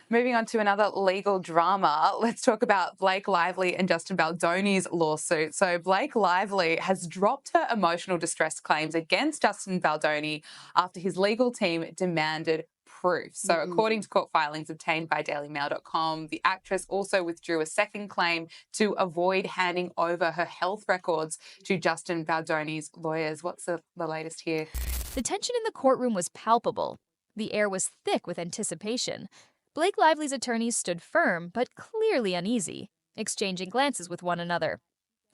Moving on to another legal drama, let's talk about Blake Lively and Justin Baldoni's lawsuit. So Blake Lively has dropped her emotional distress claims against Justin Baldoni after his legal team demanded proof. So according to court filings obtained by dailymail.com, the actress also withdrew a second claim to avoid handing over her health records to Justin Baldoni's lawyers. What's the latest here? The tension in the courtroom was palpable. The air was thick with anticipation. Blake Lively's attorneys stood firm, but clearly uneasy, exchanging glances with one another.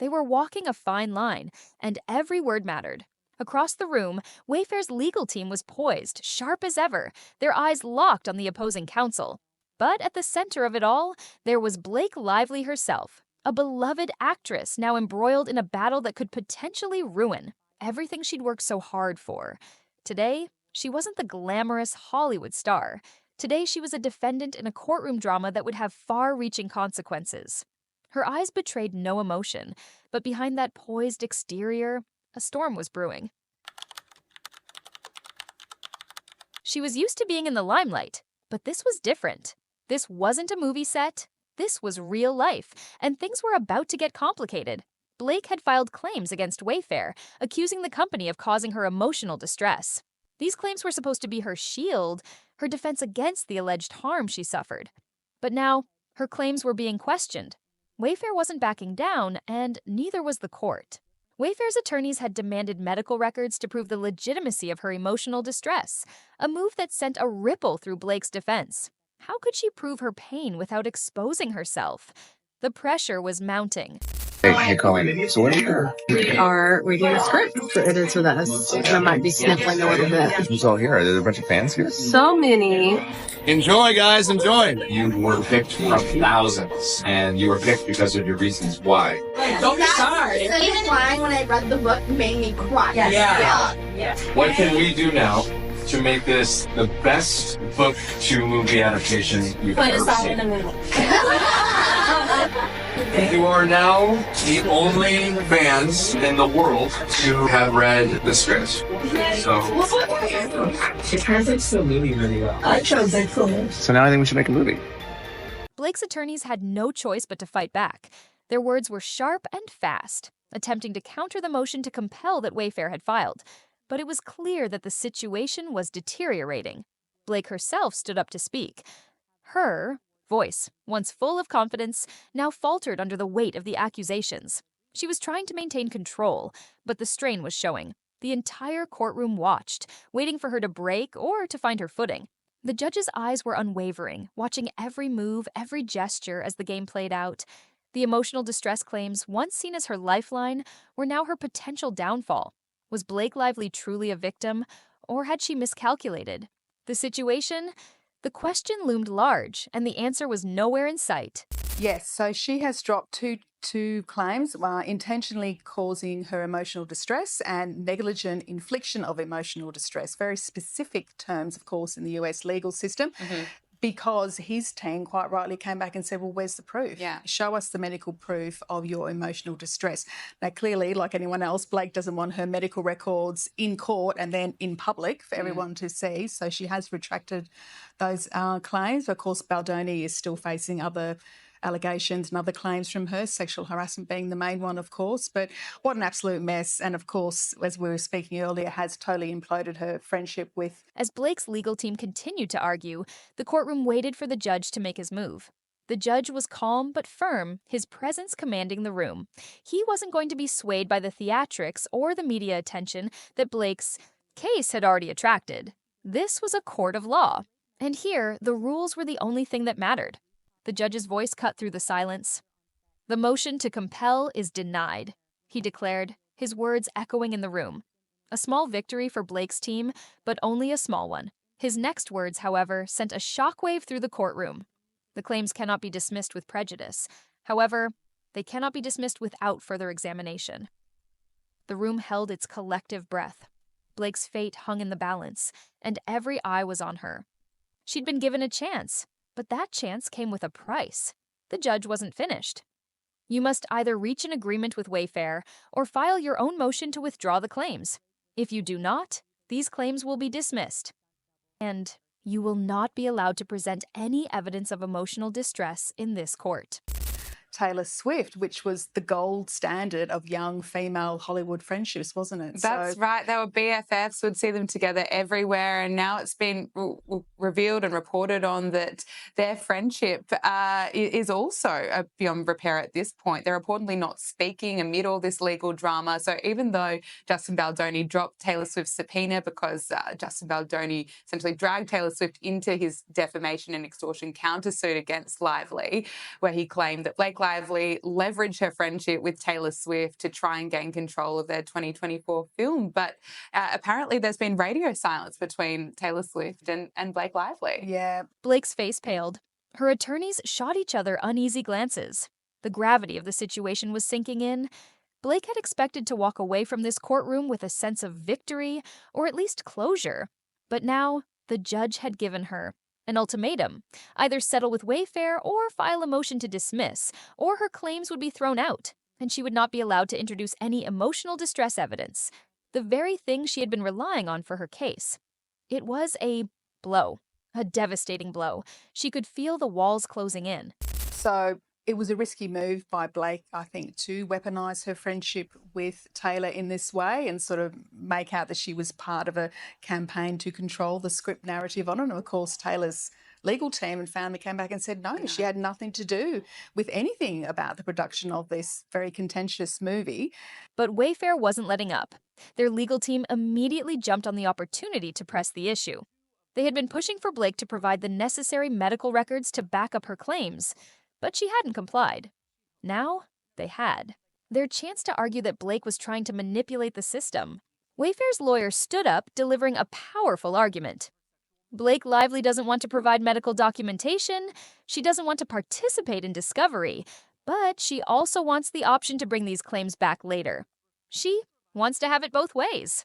They were walking a fine line, and every word mattered. Across the room, Wayfair's legal team was poised, sharp as ever, their eyes locked on the opposing counsel. But at the center of it all, there was Blake Lively herself, a beloved actress now embroiled in a battle that could potentially ruin everything she'd worked so hard for. Today, she wasn't the glamorous Hollywood star. Today, she was a defendant in a courtroom drama that would have far-reaching consequences. Her eyes betrayed no emotion, but behind that poised exterior, a storm was brewing. She was used to being in the limelight, but this was different. This wasn't a movie set. This was real life, and things were about to get complicated. Blake had filed claims against Wayfair, accusing the company of causing her emotional distress. These claims were supposed to be her shield, her defense against the alleged harm she suffered. But now, her claims were being questioned. Wayfair wasn't backing down, and neither was the court. Wayfair's attorneys had demanded medical records to prove the legitimacy of her emotional distress, a move that sent a ripple through Blake's defense. How could she prove her pain without exposing herself? The pressure was mounting. Hey, Colleen. So what are you? We are reading a script. It is with us. I might be sniffling a little bit. Who's all here? Are there a bunch of fans here? So many. Enjoy, guys, enjoy. You were picked from thousands, and you were picked because of your reasons why. Don't be sorry. Even crying when I read the book made me cry. Yeah. What can we do now to make this the best book to movie adaptation you've Put ever us out seen? in a movie. You are now the only fans in the world to have read the script. So It translates to a movie really well. I chose it cool. So now I think we should make a movie. Blake's attorneys had no choice but to fight back. Their words were sharp and fast, attempting to counter the motion to compel that Wayfair had filed. But it was clear that the situation was deteriorating. Blake herself stood up to speak. Her voice, once full of confidence, now faltered under the weight of the accusations. She was trying to maintain control, but the strain was showing. The entire courtroom watched, waiting for her to break or to find her footing. The judge's eyes were unwavering, watching every move, every gesture as the game played out. The emotional distress claims, once seen as her lifeline, were now her potential downfall. Was Blake Lively truly a victim, or had she miscalculated? The situation? The question loomed large, and the answer was nowhere in sight. Yes, so she has dropped two claims, intentionally causing her emotional distress and negligent infliction of emotional distress. Very specific terms, of course, in the US legal system. Because his team quite rightly came back and said, well, where's the proof? Yeah. Show us the medical proof of your emotional distress. Now, clearly, like anyone else, Blake doesn't want her medical records in court and then in public for everyone to see. So she has retracted those claims. Of course, Baldoni is still facing other allegations and other claims from her, sexual harassment being the main one, of course. But what an absolute mess. And of course, as we were speaking earlier, has totally imploded her friendship with... As Blake's legal team continued to argue, the courtroom waited for the judge to make his move. The judge was calm but firm, his presence commanding the room. He wasn't going to be swayed by the theatrics or the media attention that Blake's case had already attracted. This was a court of law. And here, the rules were the only thing that mattered. The judge's voice cut through the silence. The motion to compel is denied, he declared, his words echoing in the room. A small victory for Blake's team, but only a small one. His next words, however, sent a shockwave through the courtroom. The claims cannot be dismissed with prejudice. However, they cannot be dismissed without further examination. The room held its collective breath. Blake's fate hung in the balance, and every eye was on her. She'd been given a chance. But that chance came with a price. The judge wasn't finished. You must either reach an agreement with Wayfair or file your own motion to withdraw the claims. If you do not, these claims will be dismissed. And You will not be allowed to present any evidence of emotional distress in this court. Taylor Swift, which was the gold standard of young female Hollywood friendships, wasn't it? That's right. They were BFFs, would see them together everywhere. And now it's been revealed and reported on that their friendship is also beyond repair at this point. They're reportedly not speaking amid all this legal drama. So even though Justin Baldoni dropped Taylor Swift's subpoena because Justin Baldoni essentially dragged Taylor Swift into his defamation and extortion countersuit against Lively, where he claimed that Blake Lively leveraged her friendship with Taylor Swift to try and gain control of their 2024 film. But apparently there's been radio silence between Taylor Swift and Blake Lively. Yeah. Blake's face paled. Her attorneys shot each other uneasy glances. The gravity of the situation was sinking in. Blake had expected to walk away from this courtroom with a sense of victory, or at least closure. But now, the judge had given her an ultimatum: either settle with Wayfair or file a motion to dismiss, or her claims would be thrown out, and she would not be allowed to introduce any emotional distress evidence, the very thing she had been relying on for her case. It was a blow, a devastating blow. She could feel the walls closing in. So it was a risky move by Blake, I think, to weaponise her friendship with Taylor in this way and sort of make out that she was part of a campaign to control the script narrative on it. And of course, Taylor's legal team and family came back and said no, she had nothing to do with anything about the production of this very contentious movie. But Wayfair wasn't letting up. Their legal team immediately jumped on the opportunity to press the issue. They had been pushing for Blake to provide the necessary medical records to back up her claims, but she hadn't complied. Now, they had. Their chance to argue that Blake was trying to manipulate the system. Wayfair's lawyer stood up, delivering a powerful argument. Blake Lively doesn't want to provide medical documentation, she doesn't want to participate in discovery, but she also wants the option to bring these claims back later. She wants to have it both ways.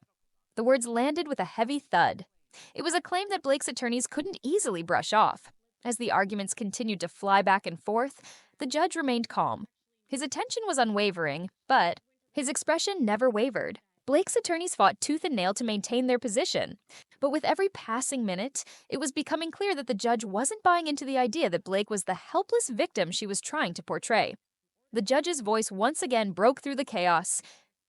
The words landed with a heavy thud. It was a claim that Blake's attorneys couldn't easily brush off. As the arguments continued to fly back and forth, the judge remained calm. His attention was unwavering, but his expression never wavered. Blake's attorneys fought tooth and nail to maintain their position. But with every passing minute, it was becoming clear that the judge wasn't buying into the idea that Blake was the helpless victim she was trying to portray. The judge's voice once again broke through the chaos.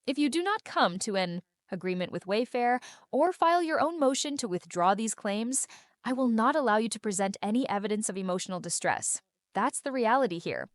If you do not come to an agreement with Wayfair or file your own motion to withdraw these claims, I will not allow you to present any evidence of emotional distress. That's the reality here.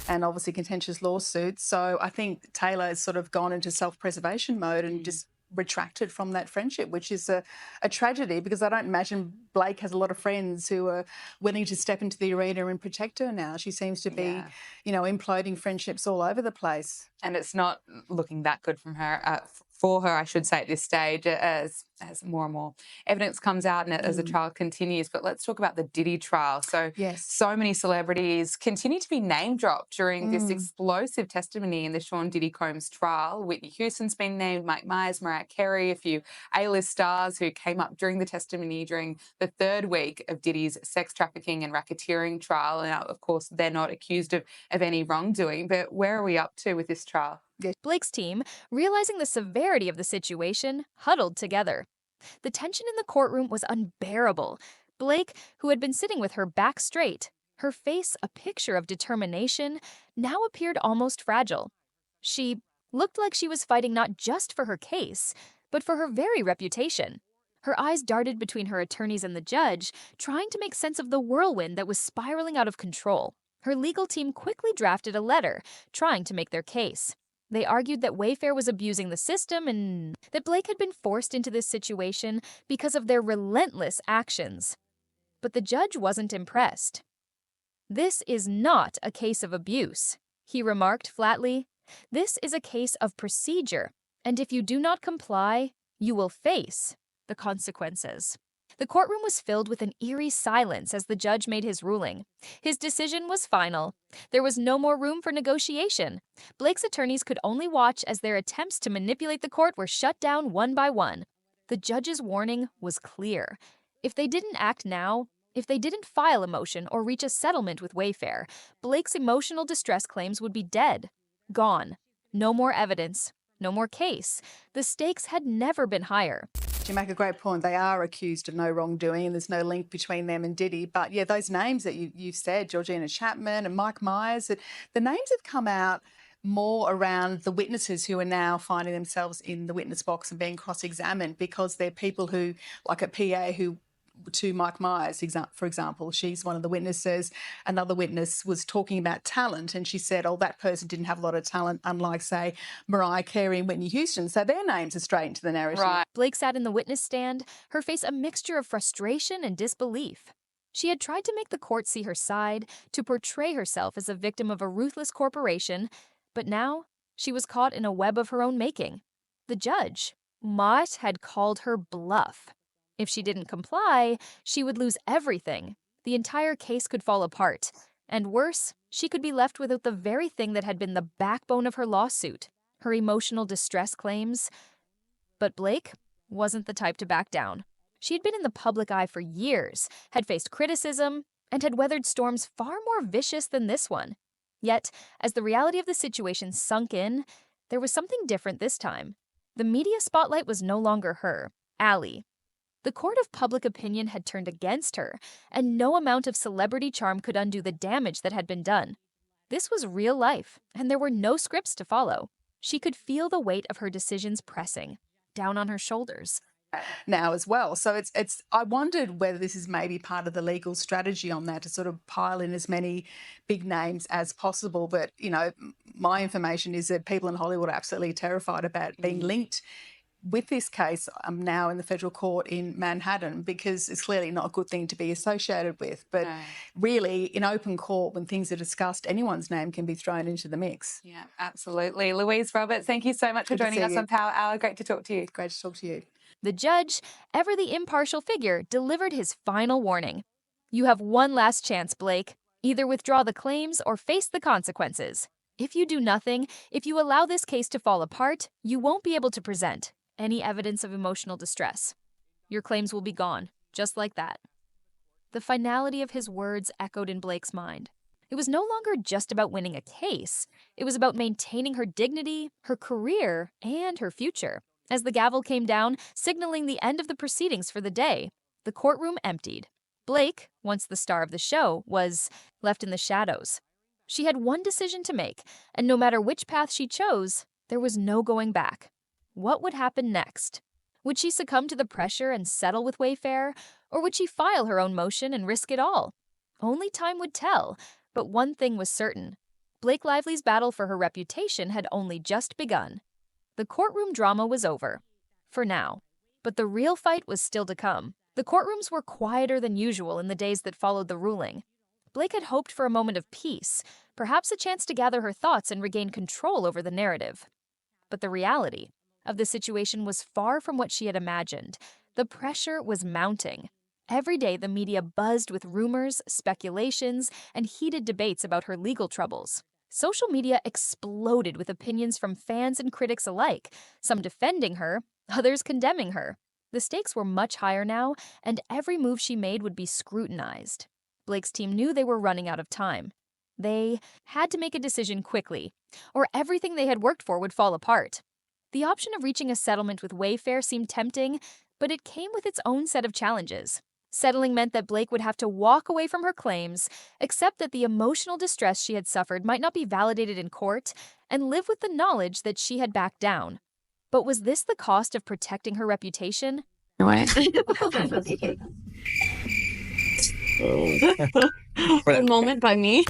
And obviously contentious lawsuits. So I think Taylor has sort of gone into self-preservation mode and just retracted from that friendship, which is a tragedy, because I don't imagine Blake has a lot of friends who are willing to step into the arena and protect her now. She seems to be, imploding friendships all over the place. And it's not looking that good from her, for her, I should say, at this stage, as more and more evidence comes out and as the trial continues. But let's talk about the Diddy trial. So, so many celebrities continue to be name-dropped during this explosive testimony in the Sean Diddy Combs trial. Whitney Houston's been named, Mike Myers, Mariah Carey, a few A-list stars who came up during the testimony during the third week of Diddy's sex trafficking and racketeering trial. Now, of course, they're not accused of any wrongdoing. But where are we up to with this trial? Blake's team, realizing the severity of the situation, huddled together. The tension in the courtroom was unbearable. Blake, who had been sitting with her back straight, her face a picture of determination, now appeared almost fragile. She looked like she was fighting not just for her case, but for her very reputation. Her eyes darted between her attorneys and the judge, trying to make sense of the whirlwind that was spiraling out of control. Her legal team quickly drafted a letter, trying to make their case. They argued that Wayfair was abusing the system and that Blake had been forced into this situation because of their relentless actions. But the judge wasn't impressed. "This is not a case of abuse," he remarked flatly. "This is a case of procedure, and if you do not comply, you will face the consequences." The courtroom was filled with an eerie silence as the judge made his ruling. His decision was final. There was no more room for negotiation. Blake's attorneys could only watch as their attempts to manipulate the court were shut down one by one. The judge's warning was clear. If they didn't act now, if they didn't file a motion or reach a settlement with Wayfair, Blake's emotional distress claims would be dead, gone. No more evidence, no more case. The stakes had never been higher. you make a great point. They are accused of no wrongdoing and there's no link between them and Diddy. But yeah, those names that you've said, Georgina Chapman and Mike Myers, the names have come out more around the witnesses who are now finding themselves in the witness box and being cross-examined because they're people who, like a PA who to Mike Myers, for example, she's one of the witnesses. Another witness was talking about talent and she said, oh, that person didn't have a lot of talent, unlike, say, Mariah Carey and Whitney Houston. So their names are straight into the narrative. Right. Blake sat in the witness stand, her face a mixture of frustration and disbelief. She had tried to make the court see her side, to portray herself as a victim of a ruthless corporation, but now she was caught in a web of her own making. The judge, Mott, had called her bluff. If she didn't comply, she would lose everything. The entire case could fall apart. And worse, she could be left without the very thing that had been the backbone of her lawsuit, her emotional distress claims. But Blake wasn't the type to back down. She had been in the public eye for years, had faced criticism, and had weathered storms far more vicious than this one. Yet, as the reality of the situation sunk in, there was something different this time. The media spotlight was no longer her, Allie. The court of public opinion had turned against her, and no amount of celebrity charm could undo the damage that had been done. This was real life, and there were no scripts to follow. She could feel the weight of her decisions pressing down on her shoulders. Now as well. So it's I wondered whether this is maybe part of the legal strategy on that, to sort of pile in as many big names as possible. But, you know, my information is that people in Hollywood are absolutely terrified about being linked with this case. I'm now in the federal court in Manhattan because it's clearly not a good thing to be associated with. But really, in open court, when things are discussed, anyone's name can be thrown into the mix. Yeah, absolutely. Louise Roberts, thank you so much for Good to joining see us you. on Power Hour. Great to talk to you. Great to talk to you. The judge, ever the impartial figure, delivered his final warning. You have one last chance, Blake. Either withdraw the claims or face the consequences. If you do nothing, if you allow this case to fall apart, you won't be able to present any evidence of emotional distress. Your claims will be gone, just like that. The finality of his words echoed in Blake's mind. It was no longer just about winning a case. It was about maintaining her dignity, her career, and her future. As the gavel came down, signaling the end of the proceedings for the day, the courtroom emptied. Blake, once the star of the show, was left in the shadows. She had one decision to make, and no matter which path she chose, there was no going back. What would happen next? Would she succumb to the pressure and settle with Wayfair, or would she file her own motion and risk it all? Only time would tell, but one thing was certain. Blake Lively's battle for her reputation had only just begun. The courtroom drama was over. For now. But the real fight was still to come. The courtrooms were quieter than usual in the days that followed the ruling. Blake had hoped for a moment of peace, perhaps a chance to gather her thoughts and regain control over the narrative. But the reality of the situation was far from what she had imagined. The pressure was mounting. Every day, the media buzzed with rumors, speculations, and heated debates about her legal troubles. Social media exploded with opinions from fans and critics alike, some defending her, others condemning her. The stakes were much higher now, and every move she made would be scrutinized. Blake's team knew they were running out of time. They had to make a decision quickly, or everything they had worked for would fall apart. The option of reaching a settlement with Wayfair seemed tempting, but it came with its own set of challenges. Settling meant that Blake would have to walk away from her claims, accept that the emotional distress she had suffered might not be validated in court, and live with the knowledge that she had backed down. But was this the cost of protecting her reputation? What? A moment by me.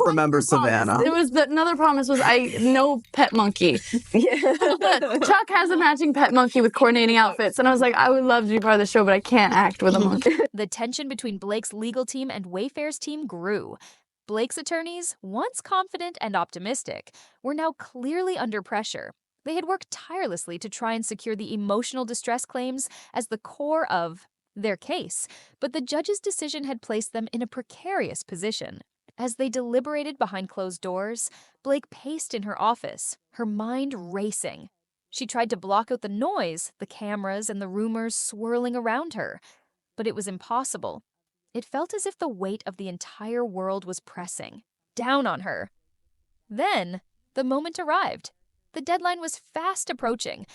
Remember Savannah. There was another promise was no pet monkey. Chuck has a matching pet monkey with coordinating outfits, and I was like, I would love to be part of the show, but I can't act with a monkey. The tension between Blake's legal team and Wayfair's team grew. Blake's attorneys, once confident and optimistic, were now clearly under pressure. They had worked tirelessly to try and secure the emotional distress claims as the core of their case, but the judge's decision had placed them in a precarious position. As they deliberated behind closed doors, Blake paced in her office, her mind racing. She tried to block out the noise, the cameras, and the rumors swirling around her, but it was impossible. It felt as if the weight of the entire world was pressing down on her. Then, the moment arrived. The deadline was fast approaching.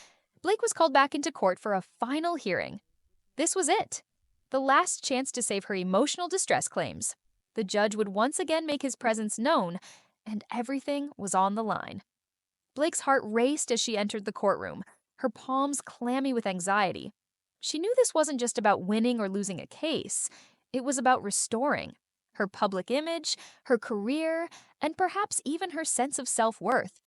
Blake was called back into court for a final hearing. This was it. The last chance to save her emotional distress claims. The judge would once again make his presence known, and everything was on the line. Blake's heart raced as she entered the courtroom, her palms clammy with anxiety. She knew this wasn't just about winning or losing a case. It was about restoring her public image, her career, and perhaps even her sense of self-worth.